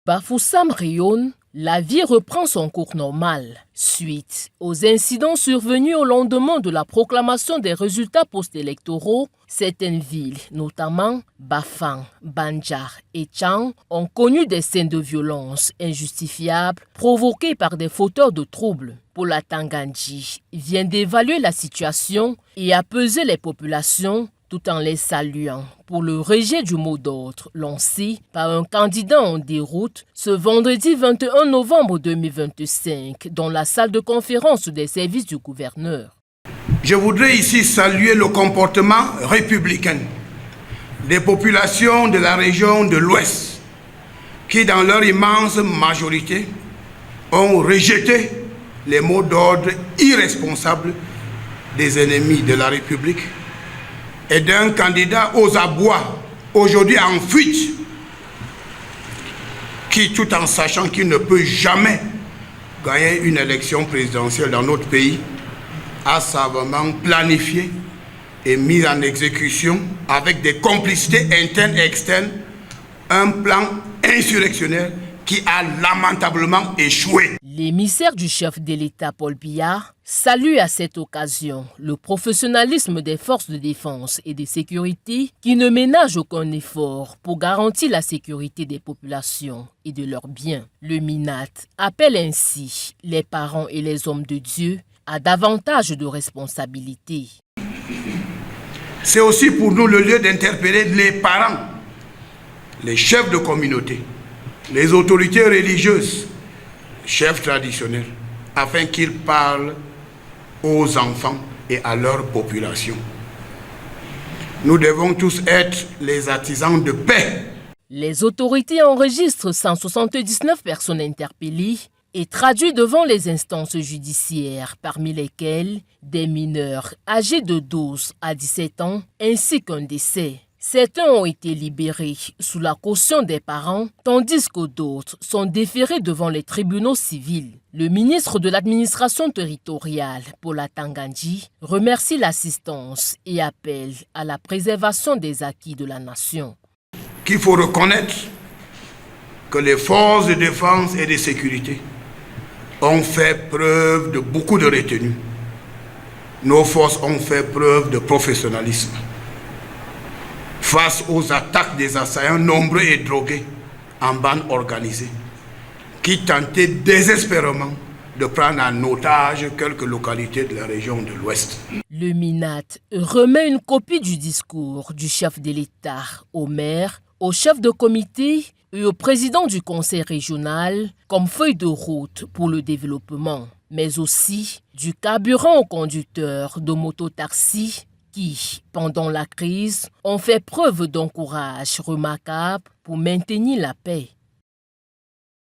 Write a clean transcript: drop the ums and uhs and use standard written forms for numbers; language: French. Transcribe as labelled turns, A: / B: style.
A: Bafoussam rayonne, la vie reprend son cours normal. Suite aux incidents survenus au lendemain de la proclamation des résultats post-électoraux, certaines villes, notamment Bafang, Banjar et Chang, ont connu des scènes de violence injustifiables provoquées par des fauteurs de troubles. Paula Tangandji vient d'évaluer la situation et apaiser les populations tout en les saluant pour le rejet du mot d'ordre lancé par un candidat en déroute ce vendredi 21 novembre 2025 dans la salle de conférence des services du gouverneur.
B: Je voudrais ici saluer le comportement républicain des populations de la région de l'Ouest qui, dans leur immense majorité, ont rejeté les mots d'ordre irresponsables des ennemis de la République et d'un candidat aux abois, aujourd'hui en fuite, qui, tout en sachant qu'il ne peut jamais gagner une élection présidentielle dans notre pays, a savamment planifié et mis en exécution, avec des complicités internes et externes, un plan insurrectionnel qui a lamentablement échoué.
A: L'émissaire du chef de l'État, Paul Biya, salue à cette occasion le professionnalisme des forces de défense et de sécurité qui ne ménagent aucun effort pour garantir la sécurité des populations et de leurs biens. Le MINAT appelle ainsi les parents et les hommes de Dieu à davantage de responsabilités.
B: C'est aussi pour nous le lieu d'interpeller les parents, les chefs de communauté, les autorités religieuses, chefs traditionnels, afin qu'ils parlent aux enfants et à leur population. Nous devons tous être les artisans de paix.
A: Les autorités enregistrent 179 personnes interpellées et traduites devant les instances judiciaires, parmi lesquelles des mineurs âgés de 12 à 17 ans, ainsi qu'un décès. Certains ont été libérés sous la caution des parents, tandis que d'autres sont déférés devant les tribunaux civils. Le ministre de l'administration territoriale, Paula Tangandji, remercie l'assistance et appelle à la préservation des acquis de la nation.
B: Qu'il faut reconnaître que les forces de défense et de sécurité ont fait preuve de beaucoup de retenue. Nos forces ont fait preuve de professionnalisme face aux attaques des assaillants nombreux et drogués en bande organisée, qui tentaient désespérément de prendre en otage quelques localités de la région de l'Ouest.
A: Le MINAT remet une copie du discours du chef de l'État au maire, au chef de comité et au président du conseil régional comme feuille de route pour le développement, mais aussi du carburant aux conducteurs de mototaxis qui, pendant la crise, ont fait preuve d'un courage remarquable pour maintenir la paix.